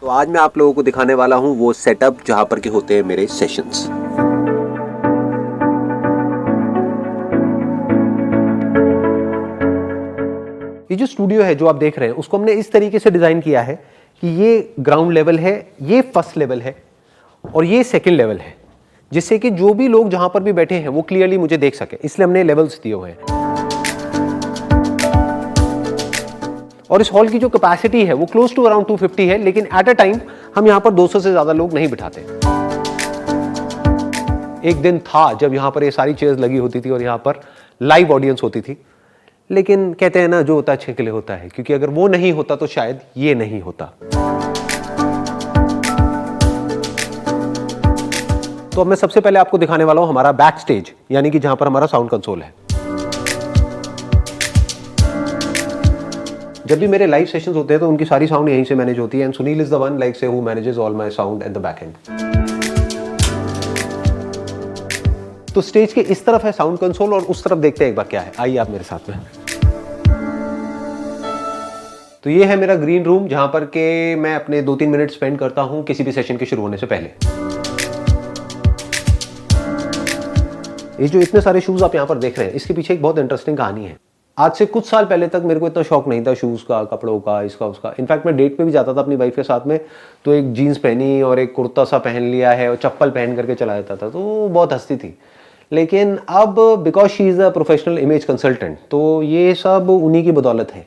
तो आज मैं आप लोगों को दिखाने वाला हूं वो सेटअप जहां पर के होते हैं मेरे सेशंस। ये जो स्टूडियो है जो आप देख रहे हैं उसको हमने इस तरीके से डिजाइन किया है कि ये ग्राउंड लेवल है, ये फर्स्ट लेवल है और ये सेकंड लेवल है, जिससे कि जो भी लोग जहां पर भी बैठे हैं वो क्लियरली मुझे देख सके, इसलिए हमने लेवल्स दिए हुए हैं। और इस हॉल की जो कैपेसिटी है वो क्लोज टू अराउंड 250 है, लेकिन एट अ टाइम हम यहां पर 200 से ज्यादा लोग नहीं बिठाते। एक दिन था जब यहां पर ये सारी चेयर्स लगी होती थी और यहां पर लाइव ऑडियंस होती थी, लेकिन कहते हैं ना जो होता है अच्छे के लिए होता है, क्योंकि अगर वो नहीं होता तो शायद ये नहीं होता। तो अब मैं सबसे पहले आपको दिखाने वाला हूं हमारा बैक स्टेज, यानी कि जहां पर हमारा साउंड कंसोल है। जब भी मेरे लाइव सेशंस होते हैं तो उनकी सारी साउंड यहीं से मैनेज होती है, and Sunil is the one like say who manages all my sound at the back end. तो स्टेज के इस तरफ है साउंड कंसोल और उस तरफ देखते हैं एक बार क्या है। आइए आप मेरे साथ में। तो ये है मेरा ग्रीन रूम जहां पर के मैं अपने 2-3 मिनट स्पेंड करता हूं किसी भी सेशन के शुरू होने से पहले। ये जो इतने सारे शूज आप यहां पर देख रहे हैं, इसके पीछे एक बहुत इंटरेस्टिंग कहानी है। आज से कुछ साल पहले तक मेरे को इतना शौक नहीं था शूज का, कपड़ों का, इसका उसका। इनफैक्ट मैं डेट पे भी जाता था अपनी वाइफ के साथ में तो एक जीन्स पहनी और एक कुर्ता सा पहन लिया है और चप्पल पहन करके चला जाता था, तो बहुत हंसती थी। लेकिन अब because she is a professional image consultant, तो ये सब उन्हीं की बदौलत है।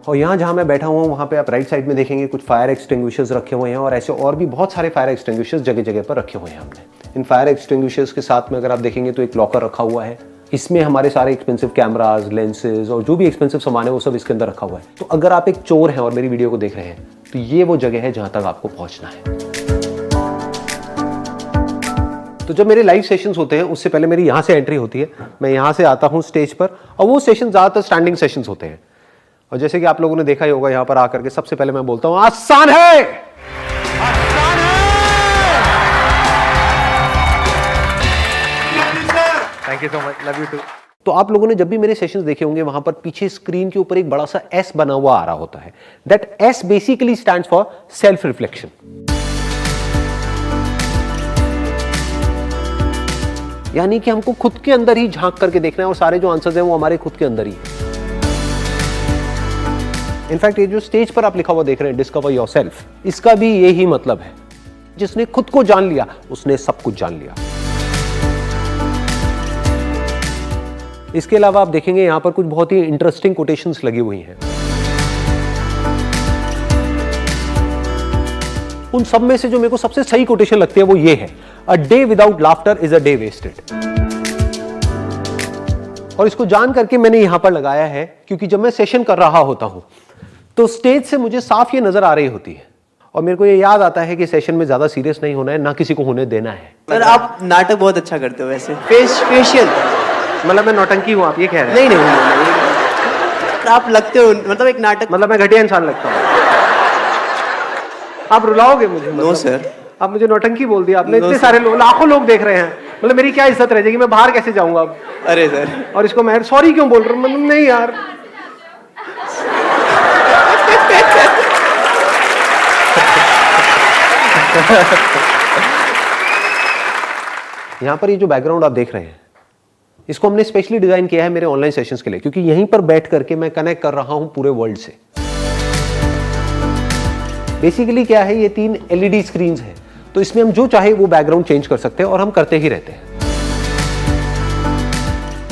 और यहाँ जहाँ मैं बैठा हुआ हूँ वहाँ पे आप राइट साइड में देखेंगे कुछ फायर एक्सटिंग्विशर्स रखे हुए हैं और ऐसे और भी बहुत सारे फायर एक्सटिंग्विशर्स जगह जगह पर रखे हुए हैं हमने। इन फायर एक्सटिंग्विशर्स के साथ में अगर आप देखेंगे तो एक लॉकर रखा हुआ है, इसमें हमारे सारे एक्सपेंसिव कैमराज, लेंसेज और जो भी एक्सपेंसिव सामान है वो सब इसके अंदर रखा हुआ है। तो अगर आप एक चोर हैं और मेरी वीडियो को देख रहे हैं तो ये वो जगह है जहाँ तक आपको पहुँचना है। तो जब मेरे लाइव सेशंस होते हैं उससे पहले मेरी यहाँ से एंट्री होती है, मैं यहाँ से आता हूँ स्टेज पर और वो सेशन ज़्यादातर स्टैंडिंग सेशंस होते हैं। और जैसे कि आप लोगों ने देखा ही होगा यहाँ पर आकर के सबसे पहले मैं बोलता हूँ आसान है, आसान है। Thank you so much, love you too. तो आप लोगों ने जब भी मेरे सेशंस देखे होंगे वहां पर पीछे स्क्रीन के ऊपर एक बड़ा सा एस बना हुआ आ रहा होता है। That S basically stands for self reflection. यानी कि हमको खुद के अंदर ही झांक करके देखना है और सारे जो आंसर्स हैं वो हमारे खुद के अंदर ही है। इनफैक्ट ये जो स्टेज पर आप लिखा हुआ देख रहे हैं डिस्कवर योरसेल्फ, इसका भी यही मतलब है। जिसने खुद को जान लिया उसने सब कुछ जान लिया। इसके अलावा आप देखेंगे यहां पर कुछ बहुत ही इंटरेस्टिंग कोटेशंस लगी हुई हैं। उन सब में से जो मेरे को सबसे सही कोटेशन लगती है वो ये है, a day without laughter is a day wasted. और इसको जान करके मैंने यहां पर लगाया है क्योंकि जब मैं सेशन कर रहा होता हूं तो स्टेज से मुझे साफ ये नजर आ रही होती है और मेरे को ये याद आता है कि सेशन में ज्यादा सीरियस नहीं होना है, ना किसी को होने देना है। सर आप नाटक बहुत अच्छा करते हो वैसे, फेशियल। मतलब मैं नौटंकी हूं आप ये कह रहे हैं? नहीं नहीं, नहीं। आप लगते हो मतलब एक नाटक, मतलब मैं घटिया इंसान लगता हूं? आप रुलाओगे मुझे? No sir. आप मुझे नौटंकी बोल दिया आपने। इतने सारे लोग, लाखों लोग देख रहे हैं, मतलब मेरी क्या इज्जत रह जाएगी? मैं बाहर कैसे जाऊंगा अब? अरे सर, और इसको मैं सॉरी क्यों बोल रहा हूँ? मतलब नहीं यार। यहां पर ये जो बैकग्राउंड आप देख रहे हैं इसको हमने स्पेशली डिजाइन किया है मेरे ऑनलाइन सेशंस के लिए, क्योंकि यहीं पर बैठ करके मैं कनेक्ट कर रहा हूं पूरे वर्ल्ड से। बेसिकली क्या है, ये 3 LED स्क्रीन्स हैं, तो इसमें हम जो चाहे वो बैकग्राउंड चेंज कर सकते हैं और हम करते ही रहते हैं।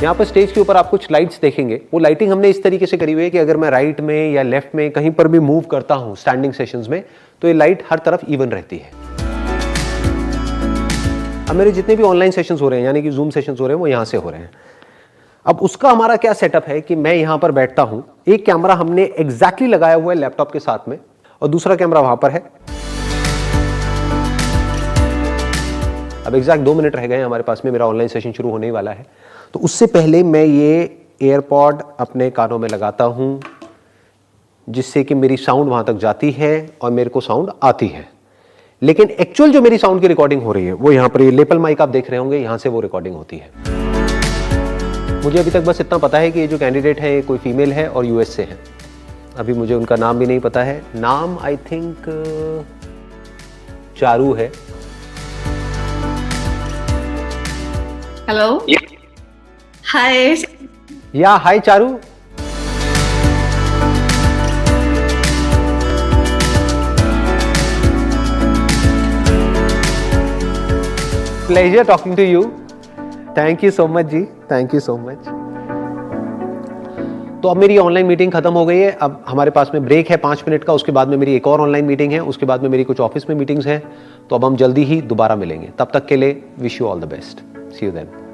यहाँ पर स्टेज के ऊपर आप कुछ लाइट्स देखेंगे, वो लाइटिंग हमने इस तरीके से करी हुई है कि अगर मैं राइट में या लेफ्ट में कहीं पर भी मूव करता हूँ स्टैंडिंग सेशंस में तो ये लाइट हर तरफ इवन रहती है। अब मेरे जितने भी ऑनलाइन सेशंस हो रहे हैं यानी कि जूम सेशंस हो रहे हैं वो यहाँ से हो रहे हैं। अब उसका हमारा क्या सेटअप है कि मैं यहाँ पर बैठता हूँ, एक कैमरा हमने एग्जैक्टली लगाया हुआ है लैपटॉप के साथ में और दूसरा कैमरा वहां पर है। अब एग्जैक्ट 2 मिनट रह गए हैं हमारे पास में, मेरा ऑनलाइन सेशन शुरू होने ही वाला है। तो उससे पहले मैं ये एयरपॉड अपने कानों में लगाता हूं जिससे कि मेरी साउंड वहां तक जाती है और मेरे को साउंड आती है। लेकिन एक्चुअल जो मेरी साउंड की रिकॉर्डिंग हो रही है वो यहां पर ये लेपल माइक आप देख रहे होंगे, यहां से वो रिकॉर्डिंग होती है। मुझे अभी तक बस इतना पता है कि ये जो कैंडिडेट है ये कोई फीमेल है और यूएस से है। अभी मुझे उनका नाम भी नहीं पता है, नाम आई थिंक चारू है। Hello. Hi. या hi Charu. Pleasure talking to you. Thank you so much ji, thank you so much. तो अब मेरी ऑनलाइन मीटिंग खत्म हो गई है, अब हमारे पास में ब्रेक है 5 मिनट का, उसके बाद में मेरी एक और ऑनलाइन मीटिंग है, उसके बाद में मेरी कुछ ऑफिस में मीटिंग्स हैं, तो अब हम जल्दी ही दोबारा मिलेंगे। तब तक के लिए wish you all the best, see you then.